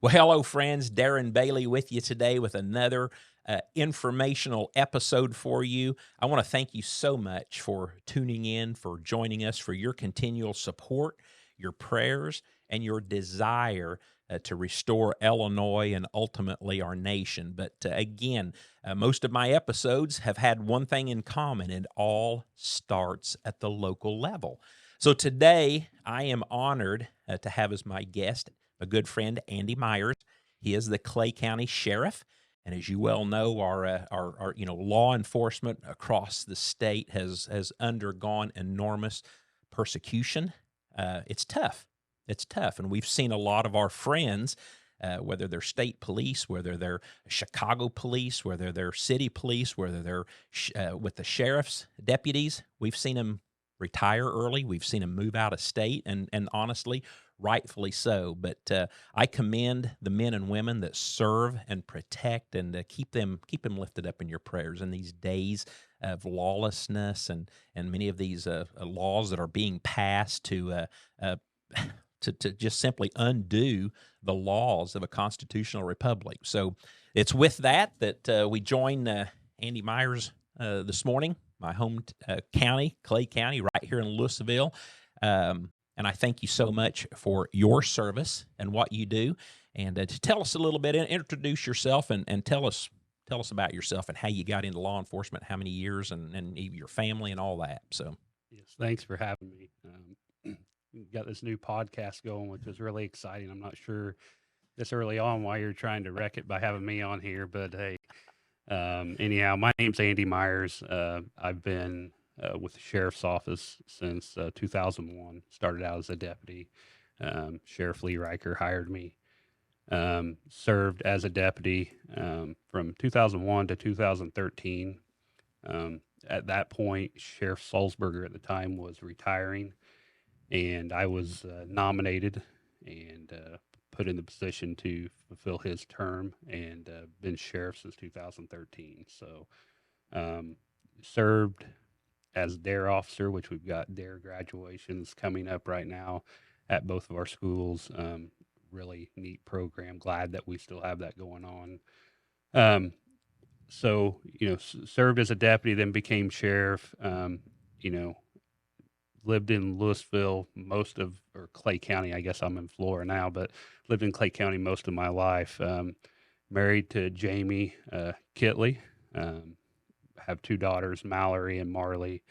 Well, hello, friends. Darren Bailey with you today with another informational episode for you. I want to thank you so much for tuning in, for joining us, for your continual support, your prayers, and your desire to restore Illinois and ultimately our nation. But again, most of my episodes have had one thing in common. It all starts at the local level. So today, I am honored to have as my guest a good friend, Andy Myers. He is the Clay County Sheriff, and as you well know, our law enforcement across the state has undergone enormous persecution. It's tough. It's tough, and we've seen a lot of our friends, whether they're state police, whether they're Chicago police, whether they're city police, whether they're with the sheriff's deputies, we've seen them retire early. We've seen them move out of state, and honestly, rightfully so. But I commend the men and women that serve and protect and keep them lifted up in your prayers in these days of lawlessness and many of these laws that are being passed to just simply undo the laws of a constitutional republic. So it's with that we join Andy Myers this morning, my home county, Clay County, right here in Louisville. And I thank you so much for your service and what you do. And to tell us a little bit, introduce yourself and tell us about yourself and how you got into law enforcement, how many years, and your family and all that. So, yes, thanks for having me. We've got this new podcast going, which is really exciting. I'm not sure this early on why you're trying to wreck it by having me on here, but hey, anyhow, my name's Andy Myers. I've been with the sheriff's office since 2001. Started out as a deputy. Sheriff Lee Riker hired me. Served as a deputy from 2001 to 2013. At that point, Sheriff Sulzberger at the time was retiring, and I was nominated and put in the position to fulfill his term, and been sheriff since 2013. So served as DARE officer, which we've got DARE graduations coming up right now at both of our schools. Really neat program. Glad that we still have that going on. So, served as a deputy, then became sheriff. Lived in Louisville or Clay County. I guess I'm in Flora now, but lived in Clay County most of my life. Married to Jamie Kitley. Have two daughters, Mallory and Marley.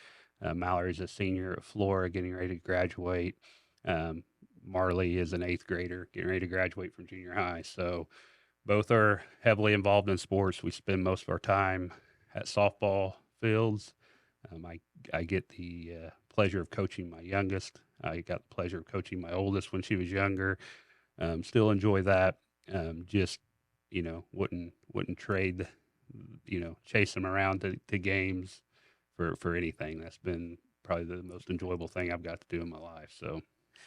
Mallory's a senior at Flora, getting ready to graduate. Marley is an eighth grader, getting ready to graduate from junior high. So both are heavily involved in sports. We spend most of our time at softball fields. I get the pleasure of coaching my youngest. I got the pleasure of coaching my oldest when she was younger. Still enjoy that. Just wouldn't trade, chase them around to games for anything. That's been probably the most enjoyable thing I've got to do in my life. So,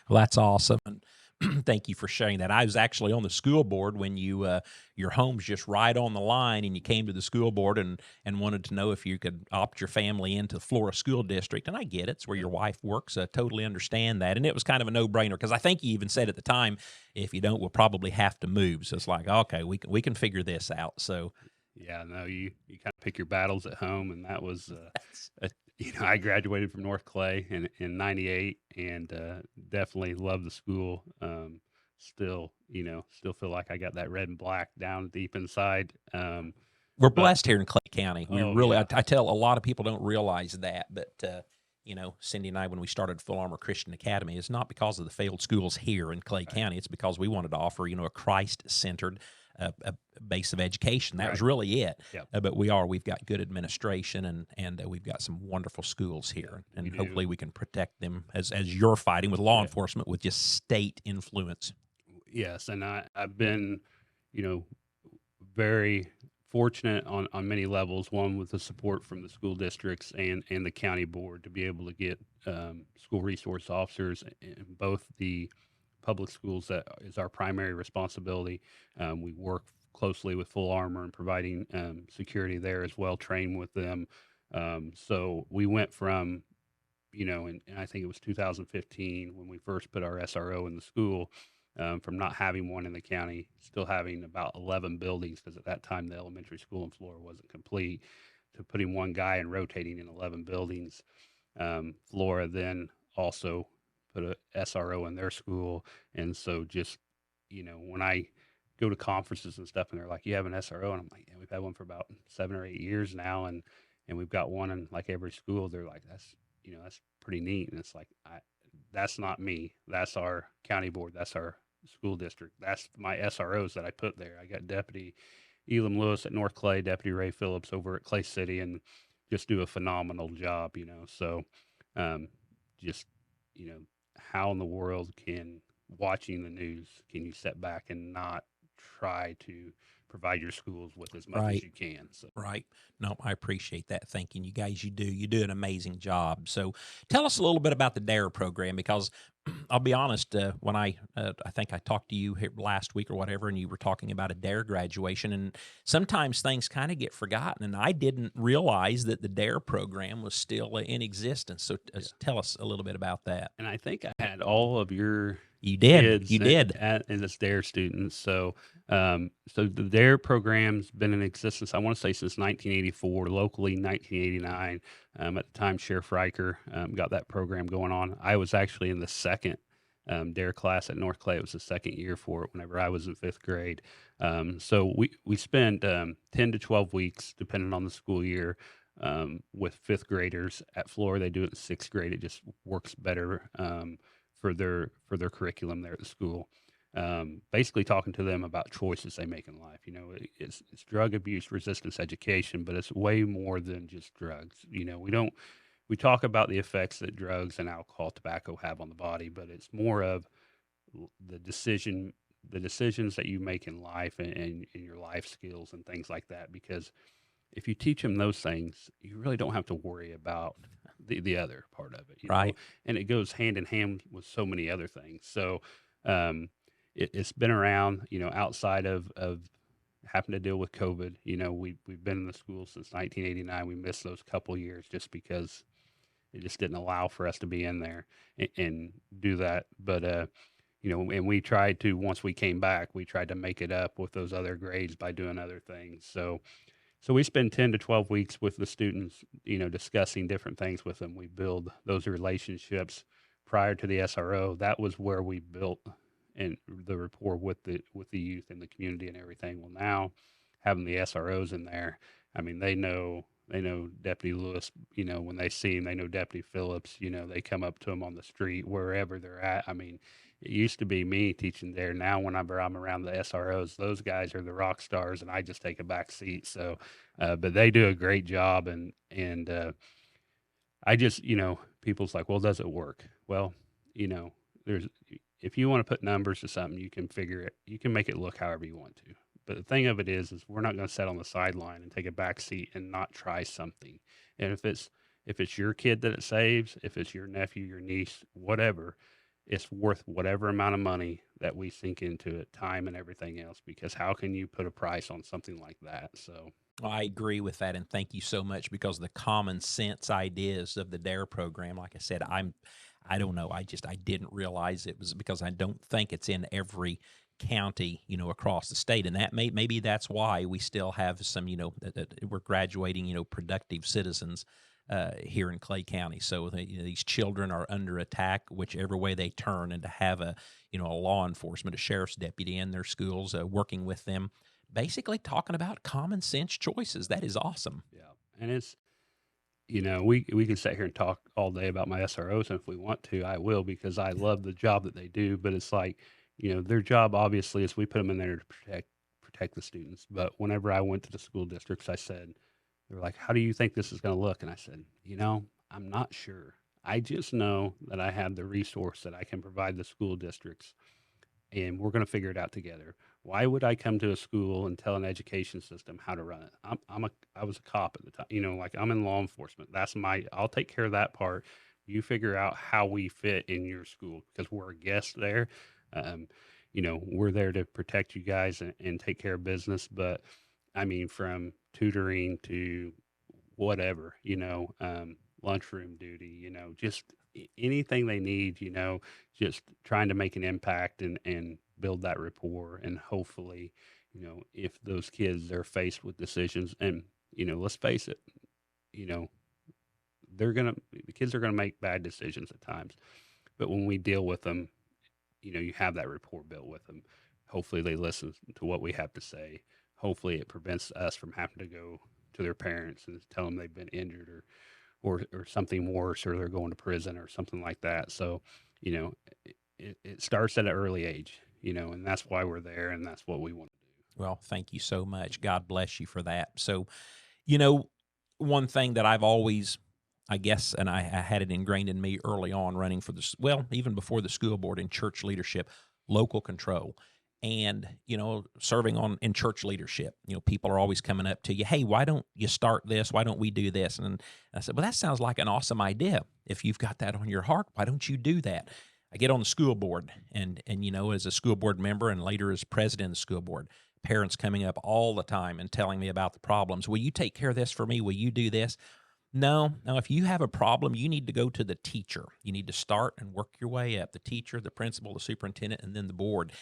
well, that's awesome. And thank you for sharing that. I was actually on the school board when your home's just right on the line, and you came to the school board and wanted to know if you could opt your family into the Flora School District. And I get it. It's where your wife works. I totally understand that. And it was kind of a no-brainer because I think you even said at the time, if you don't, we'll probably have to move. So it's like, okay, we can figure this out. So yeah, no, you kind of pick your battles at home, and that was, I graduated from North Clay in '98, and definitely love the school. Still feel like I got that red and black down deep inside. We're blessed here in Clay County. We really, yeah. I tell a lot of people don't realize that, but Cindy and I, when we started Full Armor Christian Academy, it's not because of the failed schools here in Clay County. It's because we wanted to offer, a Christ-centered a base of education. That was really it. Yep. But we've got good administration, and we've got some wonderful schools here, and hopefully we can protect them as you're fighting with law enforcement with just state influence. Yes, and I've been, very fortunate on many levels. One, with the support from the school districts and the county board to be able to get school resource officers in both the public schools. That is our primary responsibility. We work closely with Full Armor and providing security there as well, train with them. So we went from, and I think it was 2015 when we first put our SRO in the school. from not having one in the county, still having about 11 buildings, because at that time the elementary school in Flora wasn't complete, to putting one guy and rotating in 11 buildings. Flora then also put a SRO in their school. And so just, when I go to conferences and stuff and they're like, you have an SRO? And I'm like, yeah, we've had one for about 7 or 8 years now. And we've got one in like every school. They're like, that's pretty neat. And it's like, that's not me. That's our county board. That's our school district. That's my SROs that I put there. I got Deputy Elam Lewis at North Clay, Deputy Ray Phillips over at Clay City, and just do a phenomenal job. So, um, just, you know, how in the world can watching the news can you step back and not try to provide your schools with as much as Right. you can? So, Right. No, I appreciate that thinking. You guys, you do an amazing job. So, tell us a little bit about the Dare program, because I'll be honest. When I think I talked to you here last week or whatever, and you were talking about a Dare graduation, and sometimes things kind of get forgotten, and I didn't realize that the Dare program was still in existence. So, yeah. tell us a little bit about that. And I think I had all of your You did. kids You did. and as DARE students. So the DARE program's been in existence, I want to say, since 1984, locally 1989. At the time, Sheriff Riker got that program going on. I was actually in the second DARE class at North Clay. It was the second year for it whenever I was in fifth grade. So we spent 10 to 12 weeks, depending on the school year, with fifth graders at Flora. They do it in sixth grade. It just works better for their curriculum there at the school. Basically talking to them about choices they make in life. It's drug abuse resistance education, but it's way more than just drugs. We talk about the effects that drugs and alcohol, tobacco have on the body, but it's more of the decisions that you make in life, and your life skills and things like that. Because if you teach them those things, you really don't have to worry about the other part of it. Right. And it goes hand in hand with so many other things. So um, it's been around, outside of having to deal with COVID. We've been in the school since 1989. We missed those couple years just because it just didn't allow for us to be in there and do that. But and we tried to, once we came back, we tried to make it up with those other grades by doing other things. So we spend 10 to 12 weeks with the students, discussing different things with them. We build those relationships prior to the SRO. That was where we built and the rapport with the youth and the community and everything. Well, now having the SROs in there, I mean, they know Deputy Lewis, when they see him, they know Deputy Phillips, they come up to him on the street, wherever they're at. I mean, it used to be me teaching there. Now, whenever I'm around the SROs, those guys are the rock stars, and I just take a back seat. So, but they do a great job, and I just, people's like, well, does it work? Well, there's if you want to put numbers to something, you can figure it. You can make it look however you want to. But the thing of it is we're not going to sit on the sideline and take a back seat and not try something. And if it's your kid that it saves, if it's your nephew, your niece, whatever, it's worth whatever amount of money that we sink into it, time and everything else. Because how can you put a price on something like that? So Well, I agree with that, and thank you so much, because the common sense ideas of the Dare program, like I said, I don't know, I didn't realize it was, because I don't think it's in every county, across the state, and maybe that's why we still have some, that we're graduating, productive citizens here in Clay County. So these children are under attack whichever way they turn, and to have a law enforcement, a sheriff's deputy in their schools, working with them, basically talking about common sense choices. That is awesome. yeah, and it's we can sit here and talk all day about my SROs, and if we want to, I will, because I love the job that they do. But it's like, their job obviously is we put them in there to protect the students. But whenever I went to the school districts, I said, they were like, "How do you think this is going to look?" And I said, I'm not sure. I just know that I have the resource that I can provide the school districts, and we're going to figure it out together. Why would I come to a school and tell an education system how to run it? I was a cop at the time, like I'm in law enforcement. I'll take care of that part. You figure out how we fit in your school, because we're a guest there. Um, we're there to protect you guys and take care of business. But I mean, from tutoring to whatever, lunchroom duty, just anything they need, just trying to make an impact and build that rapport, and hopefully, if those kids are faced with decisions, and let's face it, you know, the kids are gonna make bad decisions at times, but when we deal with them, you have that rapport built with them. Hopefully, they listen to what we have to say. Hopefully, it prevents us from having to go to their parents and tell them they've been injured or something worse, or they're going to prison or something like that. So, you know, it starts at an early age, and that's why we're there, and that's what we want to do. Well, thank you so much. God bless you for that. So, you know, one thing that I've always, I guess, and I had it ingrained in me early on running for this, well, even before the school board in church leadership, local control. And, serving in church leadership, people are always coming up to you, hey, why don't you start this? Why don't we do this? And I said, well, that sounds like an awesome idea. If you've got that on your heart, why don't you do that? I get on the school board and as a school board member and later as president of the school board, parents coming up all the time and telling me about the problems. Will you take care of this for me? Will you do this? No. If you have a problem, you need to go to the teacher. You need to start and work your way up. The teacher, the principal, the superintendent, and then the board.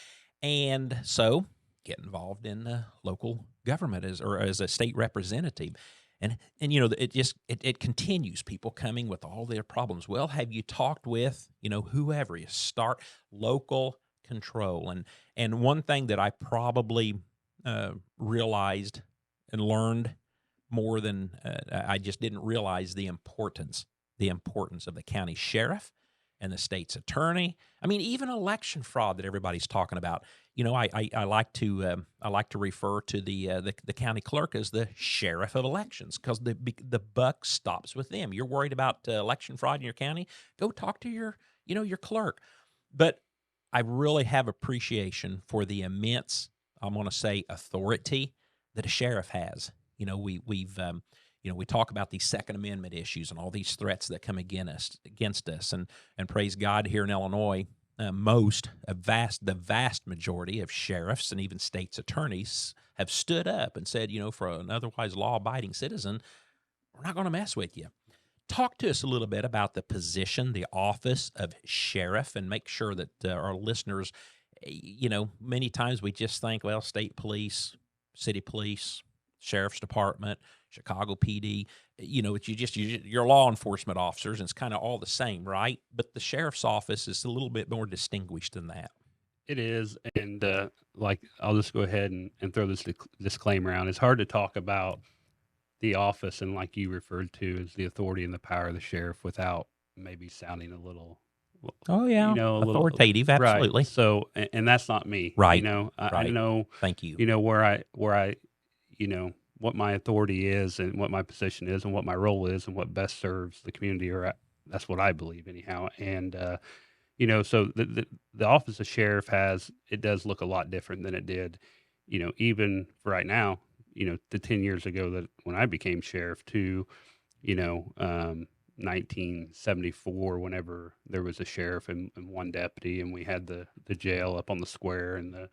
And so get involved in local government as a state representative. And it continues, people coming with all their problems. Well, have you talked with, whoever? You start local control. And one thing that I probably realized and learned more than I just didn't realize the importance of the county sheriff and the state's attorney. I mean, even election fraud that everybody's talking about. I like to refer to the county clerk as the sheriff of elections, because the buck stops with them. You're worried about election fraud in your county? Go talk to your clerk. But I really have appreciation for the immense, I'm going to say, authority that a sheriff has. We talk about these Second Amendment issues and all these threats that come against us, and praise God, here in Illinois, the vast majority of sheriffs and even state's attorneys have stood up and said, for an otherwise law-abiding citizen, we're not going to mess with you. Talk to us a little bit about the position, the office of sheriff, and make sure that our listeners, many times we just think, well, state police, city police, sheriff's department, Chicago PD, you're law enforcement officers, and it's kind of all the same, right? But the sheriff's office is a little bit more distinguished than that. It is, and I'll just go ahead and throw this disclaimer out. It's hard to talk about the office and, like you referred to, as the authority and the power of the sheriff without maybe sounding a little, authoritative, absolutely. Right. So, and that's not me, right? I know. Thank you. Where I what my authority is and what my position is and what my role is and what best serves the community, or that's what I believe anyhow. And so the office of sheriff does look a lot different than it did, even for right now, the 10 years ago that when I became sheriff, to 1974, whenever there was a sheriff and one deputy, and we had the jail up on the square, and the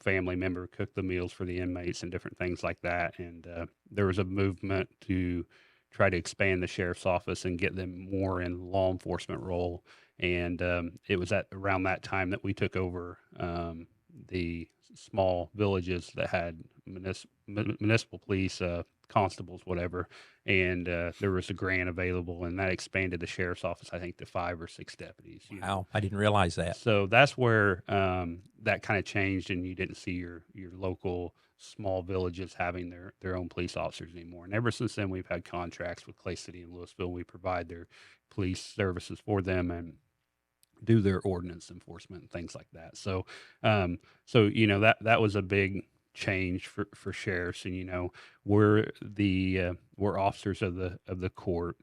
family member cooked the meals for the inmates and different things like that. And there was a movement to try to expand the sheriff's office and get them more in law enforcement role. And it was around that time that we took over the small villages that had municipal police, constables, whatever. And there was a grant available, and that expanded the sheriff's office, I think, to 5 or 6 deputies. Wow, I didn't realize that. So that's where that kind of changed, and you didn't see your local small villages having their own police officers anymore. And ever since then, we've had contracts with Clay City and Louisville. We provide their police services for them and do their ordinance enforcement and things like that. So, that was a big change for sheriffs, and we're officers of the court.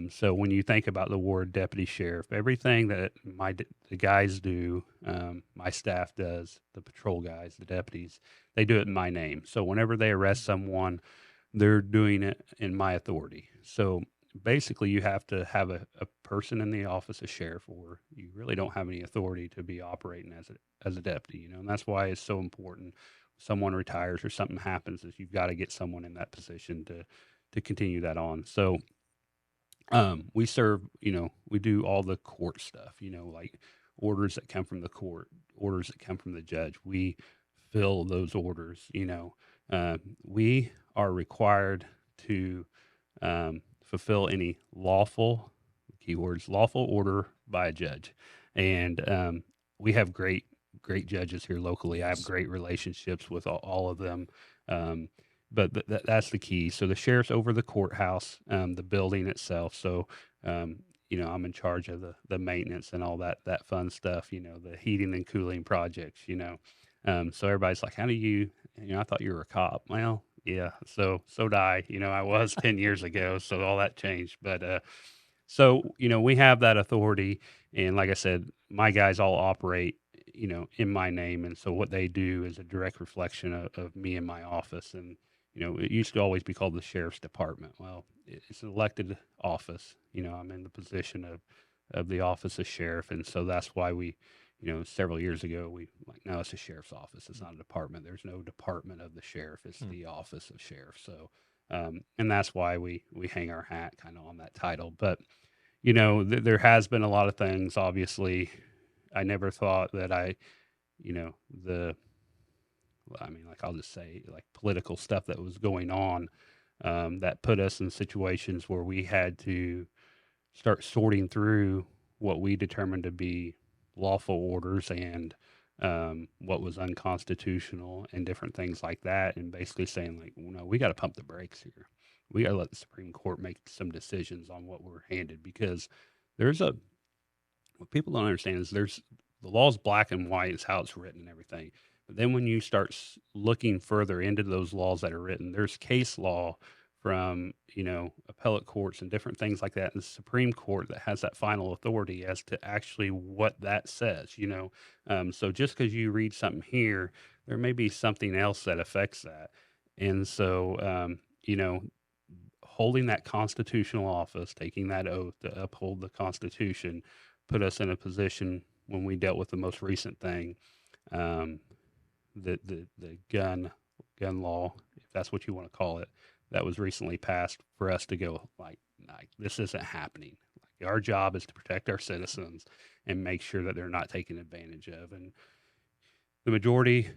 So when you think about the word deputy sheriff, everything that the guys do, my staff does, the patrol guys, the deputies, they do it in my name. So whenever they arrest someone, they're doing it in my authority. So basically, you have to have a person in the office of sheriff, or you really don't have any authority to be operating as a deputy. And that's why it's so important. Someone retires or something happens, is you've got to get someone in that position to continue that on. So we serve, we do all the court stuff, like orders that come from the court, orders that come from the judge. We fill those orders. We are required to fulfill any lawful, keywords, lawful order by a judge. And we have great judges here locally. I have great relationships with all of them. But that's the key. So the sheriff's over the courthouse, the building itself. So, I'm in charge of the maintenance and all that fun stuff, the heating and cooling projects, so everybody's like, how do you, I thought you were a cop. Well, yeah. So did I, I was 10 years ago. So all that changed. But, we have that authority. And like I said, my guys all operate, in my name. And so what they do is a direct reflection of me and my office. And, it used to always be called the sheriff's department. Well, it's an elected office. I'm in the position of the office of sheriff. And so that's why we, several years ago, we like, no, it's a sheriff's office. It's not a department. There's no department of the sheriff. It's the office of sheriff. So, and that's why we hang our hat kind of on that title. But, there has been a lot of things. Obviously, I never thought that I'll just say like political stuff that was going on, that put us in situations where we had to start sorting through what we determined to be lawful orders and what was unconstitutional and different things like that, and basically saying like, no, we got to pump the brakes here. We got to let the Supreme Court make some decisions on what we're handed, because what people don't understand is the law's black and white, is how it's written and everything. But then when you start looking further into those laws that are written, there's case law from, appellate courts and different things like that, and the Supreme Court that has that final authority as to actually what that says, So just because you read something here, there may be something else that affects that. And so, holding that constitutional office, taking that oath to uphold the Constitution, put us in a position when we dealt with the most recent thing, the gun law, if that's what you want to call it, that was recently passed, for us to go like this isn't happening. Like, our job is to protect our citizens and make sure that they're not taken advantage of. And the majority,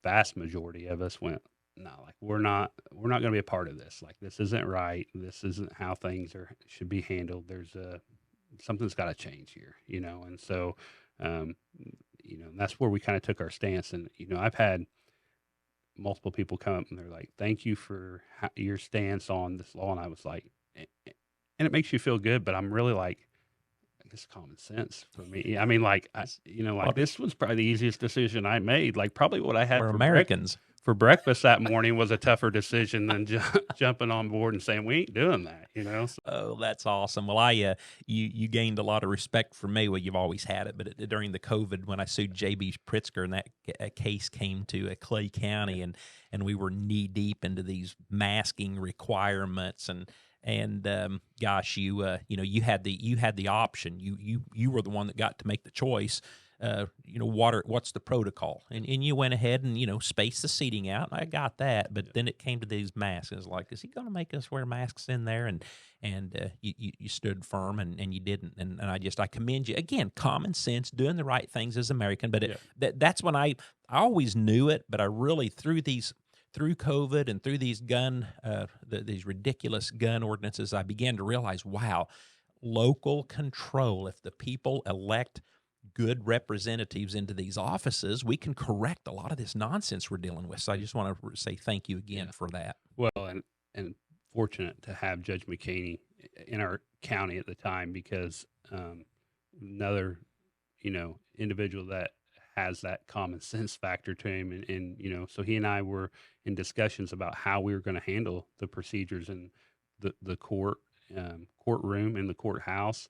vast majority of us went, no, like we're not going to be a part of this. Like, this isn't right. This isn't how things should be handled. There's something's got to change here, And so, that's where we kind of took our stance. And, I've had multiple people come up and they're like, thank you for your stance on this law. And I was like, and it makes you feel good, but I'm really like, I guess common sense for me. I mean, this was probably the easiest decision I made. Like, probably what I had for Americans. For breakfast that morning was a tougher decision than jumping on board and saying, we ain't doing that, So. Oh, that's awesome. Well, you gained a lot of respect for me. Well, you've always had it, but during the COVID, when I sued J.B. Pritzker, and that case came to Clay County, and we were knee deep into these masking requirements, and gosh, you had the option. You were the one that got to make the choice. What's the protocol? And you went ahead and, spaced the seating out. I got that. But then it came to these masks. It was like, is he going to make us wear masks in there? And you stood firm and you didn't. And I commend you. Again, common sense, doing the right things as American. But that's when I always knew it, but I really, through COVID and through these these ridiculous gun ordinances, I began to realize, wow, local control. If the people elect good representatives into these offices, we can correct a lot of this nonsense we're dealing with. So I just want to say thank you again for that. Well, and fortunate to have Judge McKinney in our county at the time, because another, individual that has that common sense factor to him. And so he and I were in discussions about how we were going to handle the procedures in the courtroom in the courthouse.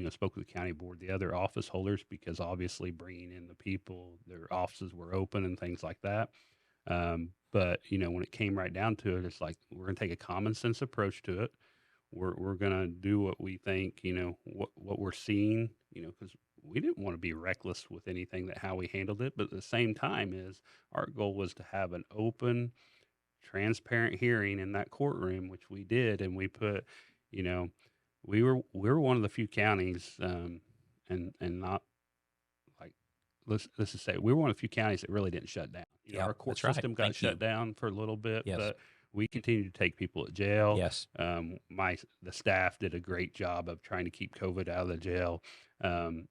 Spoke with the county board, the other office holders, because obviously bringing in the people, their offices were open and things like that. But when it came right down to it, it's like, we're going to take a common sense approach to it. We're going to do what we think, what we're seeing, because we didn't want to be reckless with anything how we handled it. But at the same time, our goal was to have an open, transparent hearing in that courtroom, which we did. And we put, we were one of the few counties, and not like let's just say we were one of the few counties that really didn't shut down. Yeah, Our court that's right. system got Thank shut you. down for a little bit, Yes. but we continued to take people to jail. Yes. The staff did a great job of trying to keep COVID out of the jail. Um,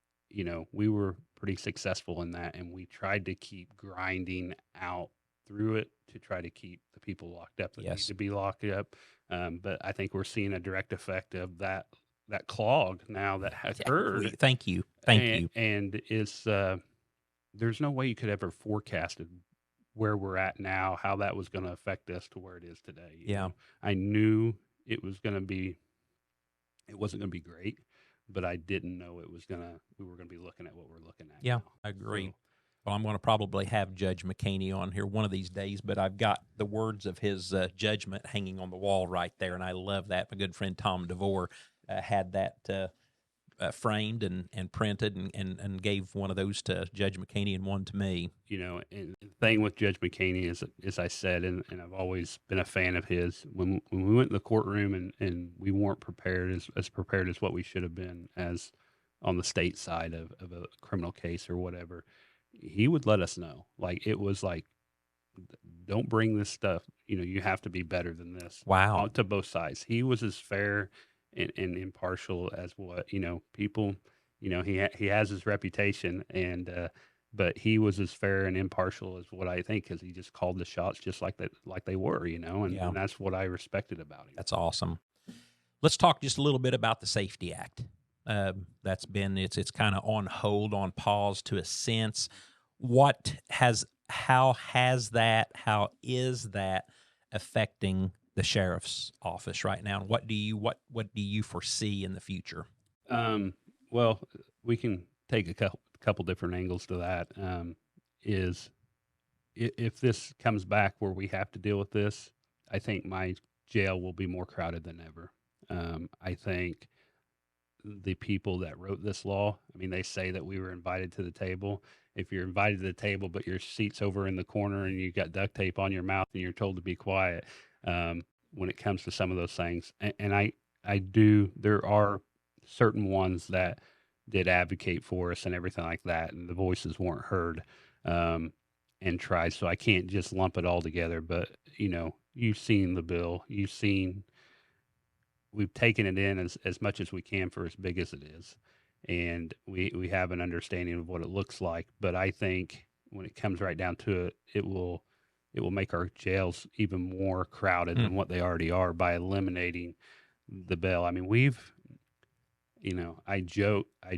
we were pretty successful in that, and we tried to keep grinding out through it to try to keep the people locked up that need Yes. to be locked up. But I think we're seeing a direct effect of that clog now that has occurred. Thank you. Thank you. And it's there's no way you could ever forecasted where we're at now, how that was going to affect us to where it is today. You know? I knew it wasn't going to be great, but I didn't know we were going to be looking at what we're looking at. Yeah, now. I agree. So, well, I'm going to probably have Judge McKinney on here one of these days, but I've got the words of his judgment hanging on the wall right there, and I love that. My good friend Tom DeVore had that framed and printed and gave one of those to Judge McKinney and one to me. And the thing with Judge McKinney is, as I said, and I've always been a fan of his, when we went in the courtroom and we weren't prepared as prepared as what we should have been as on the state side of a criminal case or whatever, he would let us know. Like, it was like, don't bring this stuff. You have to be better than this. Wow. To both sides. He was as fair and impartial as what people. He has his reputation, and but he was as fair and impartial as what I think, because he just called the shots just like they were, and that's what I respected about him. That's awesome. Let's talk just a little bit about the Safety Act. That's been it's kind of on hold, on pause to a sense. How is that affecting the sheriff's office right now? And what do you foresee in the future? Well, we can take a couple different angles to that. Is if this comes back where we have to deal with this, I think my jail will be more crowded than ever. I think the people that wrote this law, they say that we were invited to the table. If you're invited to the table, but your seat's over in the corner and you got duct tape on your mouth and you're told to be quiet, when it comes to some of those things. And there are certain ones that did advocate for us and everything like that, and the voices weren't heard, and tried. So I can't just lump it all together, but you've seen the bill, we've taken it in as much as we can for as big as it is. And we have an understanding of what it looks like. But I think when it comes right down to it, it will make our jails even more crowded than what they already are by eliminating the bail. I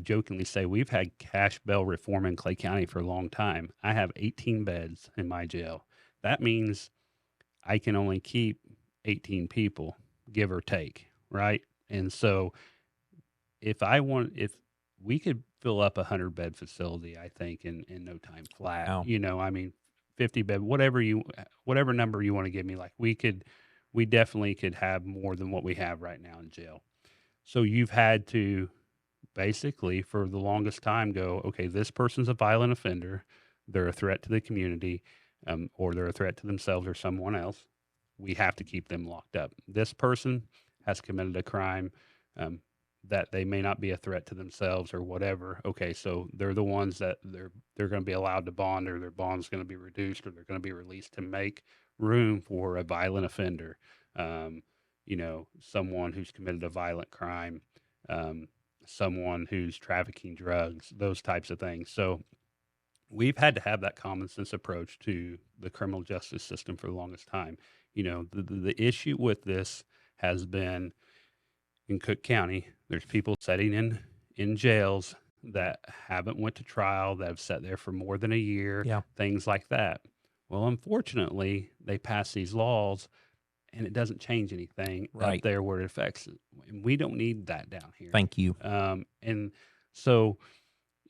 jokingly say we've had cash bail reform in Clay County for a long time. I have 18 beds in my jail. That means I can only keep 18 people, give or take, right? And so if we could fill up 100-bed facility, I think in no time flat. Wow. 50 bed, whatever number you want to give me, like we definitely could have more than what we have right now in jail. So you've had to basically for the longest time go, okay, this person's a violent offender. They're a threat to the community, or they're a threat to themselves or someone else. We have to keep them locked up. This person has committed a crime, that they may not be a threat to themselves or whatever. Okay, so they're the ones that they're going to be allowed to bond, or their bond's going to be reduced, or they're going to be released to make room for a violent offender, someone who's committed a violent crime, someone who's trafficking drugs, those types of things. So we've had to have that common sense approach to the criminal justice system for the longest time. The issue with this has been in Cook County, there's people sitting in jails that haven't went to trial, that have sat there for more than a year, things like that. Well, unfortunately, they pass these laws, and it doesn't change anything up there where it affects it. And we don't need that down here. Thank you. And so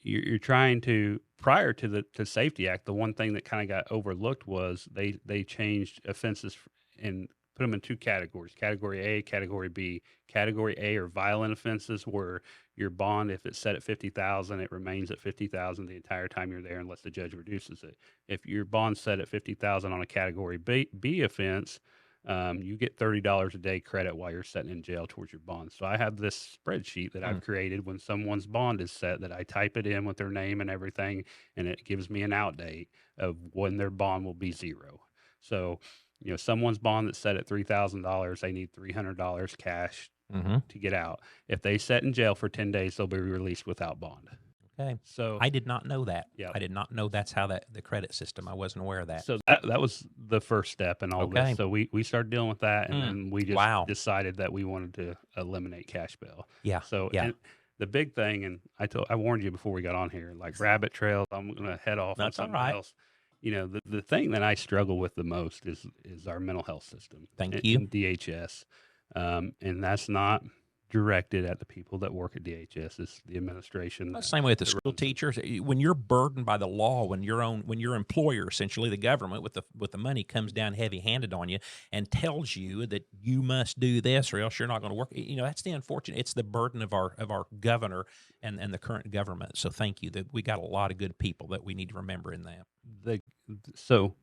you're trying to, prior to the Safety Act, the one thing that kind of got overlooked was they changed offenses and put them in two categories: Category A, Category B. Category A are violent offenses, where your bond, if it's set at $50,000, it remains at $50,000 the entire time you're there, unless the judge reduces it. If your bond's set at $50,000 on a Category B offense, you get $30 a day credit while you're sitting in jail towards your bond. So I have this spreadsheet that I've created when someone's bond is set, that I type it in with their name and everything, and it gives me an out date of when their bond will be zero. So, someone's bond that's set at $3,000, they need $300 cash to get out. If they sit in jail for 10 days, they'll be released without bond. Okay. So I did not know that. Yeah. I did not know that's how the credit system. I wasn't aware of that. So that was the first step in all Okay. this. So we started dealing with that, and then we just Wow. decided that we wanted to eliminate cash bail. Yeah. So yeah. and the big thing, and I warned you before we got on here, like rabbit trails. I'm going to head off on That's all something right. else. The thing that I struggle with the most is our mental health system. Thank you. In DHS, and that's not directed at the people that work at DHS. It's the administration. Same way with the school teachers. When you're burdened by the law, when your employer, essentially the government with the money, comes down heavy-handed on you and tells you that you must do this or else you're not going to work. That's the unfortunate. It's the burden of our governor and the current government. So thank you. That we got a lot of good people that we need to remember in that. So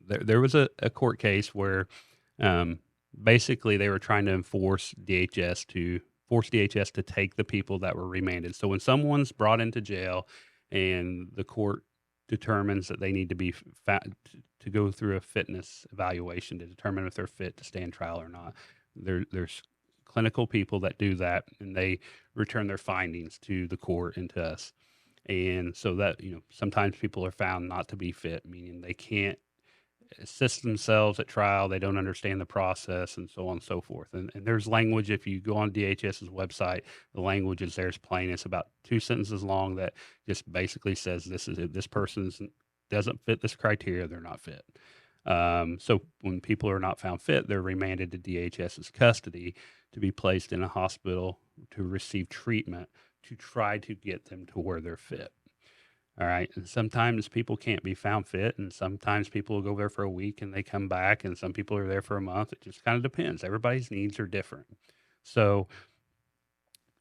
there was a court case where. Basically, they were trying to force DHS to take the people that were remanded. So when someone's brought into jail and the court determines that they need to be to go through a fitness evaluation to determine if they're fit to stand trial or not, there's clinical people that do that, and they return their findings to the court and to us. And so that, sometimes people are found not to be fit, meaning they can't assist themselves at trial, they don't understand the process, and so on and so forth. And there's language, if you go on DHS's website, the language is there, it's plain. It's about 2 sentences long that just basically says this person doesn't fit this criteria, they're not fit. So when people are not found fit, they're remanded to DHS's custody to be placed in a hospital to receive treatment to try to get them to where they're fit. All right. And sometimes people can't be found fit, and sometimes people will go there for a week and they come back, and some people are there for a month. It just kind of depends. Everybody's needs are different. So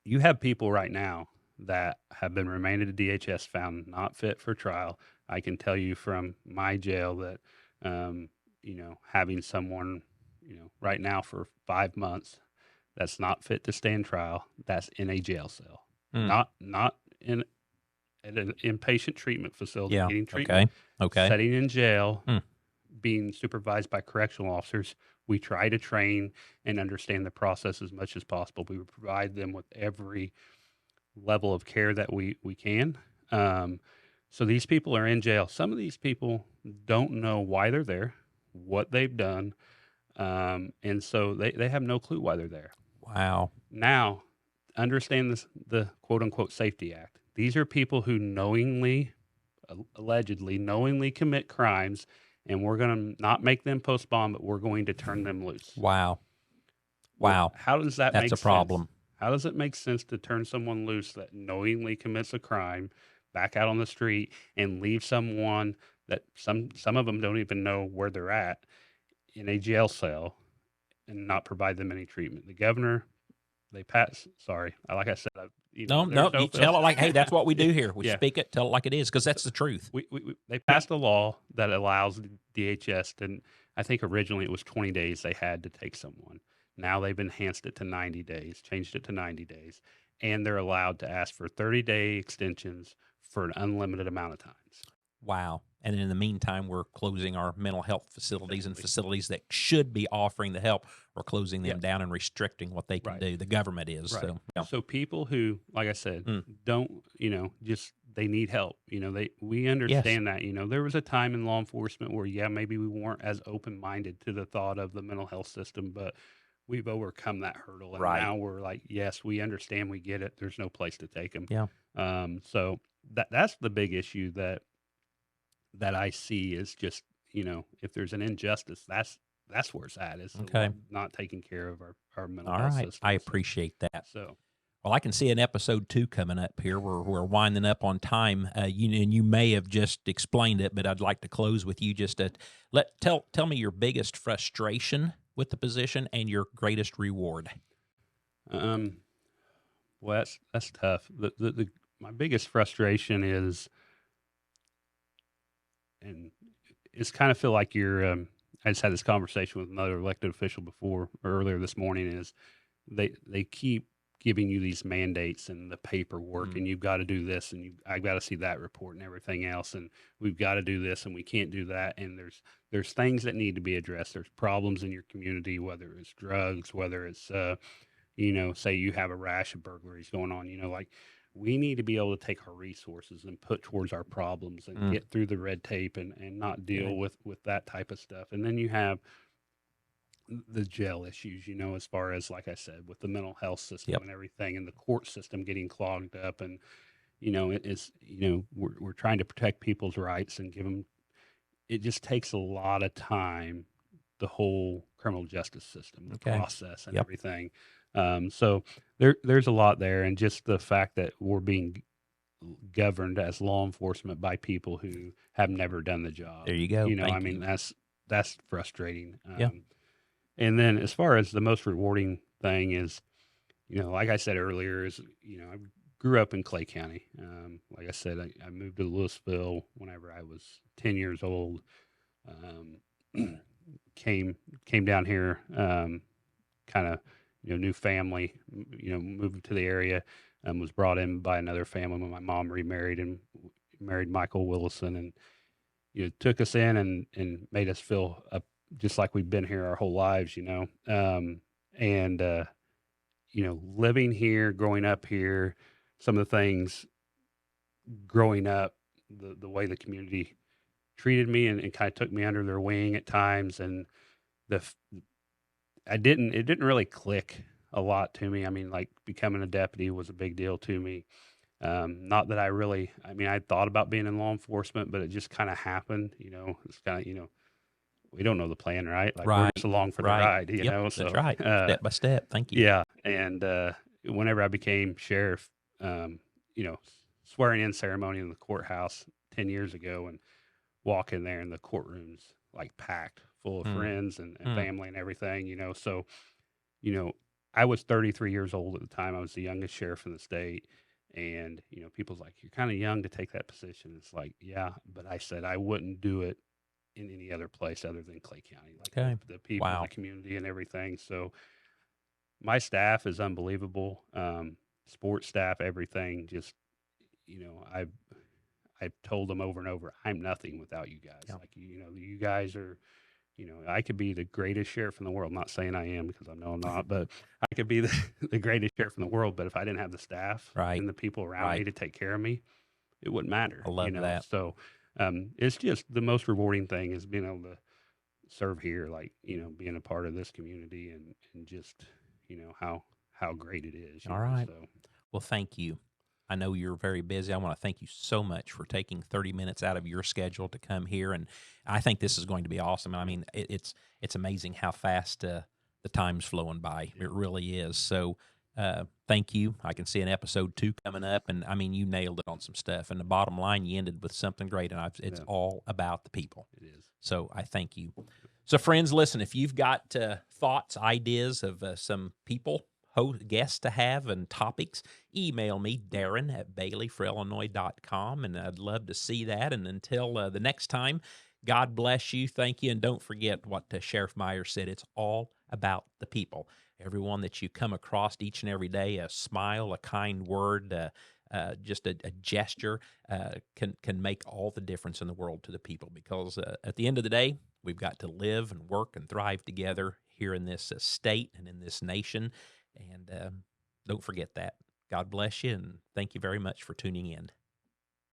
you have people right now that have been remanded to DHS found not fit for trial. I can tell you from my jail that, having someone, right now for 5 months that's not fit to stand trial, that's in a jail cell, not in at an inpatient treatment facility, getting treatment, sitting in jail, being supervised by correctional officers. We try to train and understand the process as much as possible. We provide them with every level of care that we can. So these people are in jail. Some of these people don't know why they're there, what they've done, and so they have no clue why they're there. Wow. Now, understand the quote-unquote Safety Act. These are people who allegedly knowingly commit crimes, and we're going to not make them post bond, but we're going to turn them loose. Wow. Wow. How does that make sense? That's a problem. How does it make sense to turn someone loose that knowingly commits a crime back out on the street and leave someone that some of them don't even know where they're at in a jail cell and not provide them any treatment? The governor, like I said, you tell it like, hey, that's what we do here. We speak it, tell it like it is, because that's the truth. They passed a law that allows DHS to, I think originally it was 20 days they had to take someone. Now they've enhanced it to 90 days, changed it to 90 days, and they're allowed to ask for 30-day extensions for an unlimited amount of times. Wow. And in the meantime, we're closing our mental health facilities and facilities that should be offering the help. We're closing them down and restricting what they can do. The government is. Right. So, so people who, like I said, don't, they need help. We understand that. There was a time in law enforcement where, maybe we weren't as open-minded to the thought of the mental health system, but we've overcome that hurdle. And now we're like, yes, we understand, we get it. There's no place to take them. Yeah. So that's the big issue that I see is just, if there's an injustice, that's where it's at. Is not taking care of our mental health system. I appreciate that. So, well, I can see an episode 2 coming up here. We're winding up on time. And you may have just explained it, but I'd like to close with you just to tell me your biggest frustration with the position and your greatest reward. Well, that's tough. My biggest frustration is, and it's kind of feel like you're I just had this conversation with another elected official earlier this morning. Is they keep giving you these mandates and the paperwork, Mm. and you've got to do this, and I've got to see that report and everything else, and we've got to do this, and we can't do that. And there's things that need to be addressed. There's problems in your community, whether it's drugs, whether it's say you have a rash of burglaries going on. Like we need to be able to take our resources and put towards our problems and Mm. get through the red tape and not deal Okay. with that type of stuff. And then you have the jail issues, as far as, like I said, with the mental health system Yep. and everything, and the court system getting clogged up. And, we're trying to protect people's rights and give them, it just takes a lot of time, the whole criminal justice system, the Okay. process and Yep. everything. So there's a lot there. And just the fact that we're being governed as law enforcement by people who have never done the job. There you go. Thank you. That's frustrating. Yeah. And then as far as the most rewarding thing is, like I said earlier, I grew up in Clay County. Like I said, I moved to Louisville whenever I was 10 years old. Came down here, kind of, new family, moved to the area, was brought in by another family when my mom remarried and married Michael Willison, and, took us in and made us feel just like we've been here our whole lives, and, living here, growing up here, some of the things growing up, the way the community treated me and kind of took me under their wing at times. And it didn't really click a lot to me. I mean, like becoming a deputy was a big deal to me. Not that I thought about being in law enforcement, but it just kind of happened, it's kind of, we don't know the plan, right? Like we're Right. just along for the Right. ride, Yep. so, That's right. Step by step. Thank you. yeah. And, whenever I became sheriff, swearing in ceremony in the courthouse 10 years ago, and walk in there and the courtroom's like packed full of Mm. friends and Mm. family and everything, so, I was 33 years old at the time. I was the youngest sheriff in the state. And, people's like, you're kind of young to take that position. It's like, yeah, but I said I wouldn't do it in any other place other than Clay County, like Okay. the people, Wow. the community and everything. So my staff is unbelievable. Sports staff, everything. Just, I've told them over and over, I'm nothing without you guys. Yeah. Like, you guys are, I could be the greatest sheriff in the world. Not saying I am, because I know I'm not, but I could be the greatest sheriff in the world. But if I didn't have the staff Right. and the people around me Right. to take care of me, it wouldn't matter. I love that. So it's just the most rewarding thing is being able to serve here, like, being a part of this community and just, how great it is. All right. So Well, thank you. I know you're very busy. I want to thank you so much for taking 30 minutes out of your schedule to come here, and I think this is going to be awesome. I mean, it's amazing how fast the time's flowing by. It really is. So, thank you. I can see an episode 2 coming up, and I mean, you nailed it on some stuff. And the bottom line, you ended with something great, and it's all about the people. it is. So I thank you. So, friends, listen, if you've got thoughts, ideas of some people, guests to have, and topics, email me, Darren at baileyforillinois.com, and I'd love to see that. And until the next time, God bless you. Thank you. And don't forget what Sheriff Myers said. It's all about the people. Everyone that you come across each and every day, a smile, a kind word, just a gesture can make all the difference in the world to the people, because at the end of the day, we've got to live and work and thrive together here in this state and in this nation. And don't forget that. God bless you, and thank you very much for tuning in.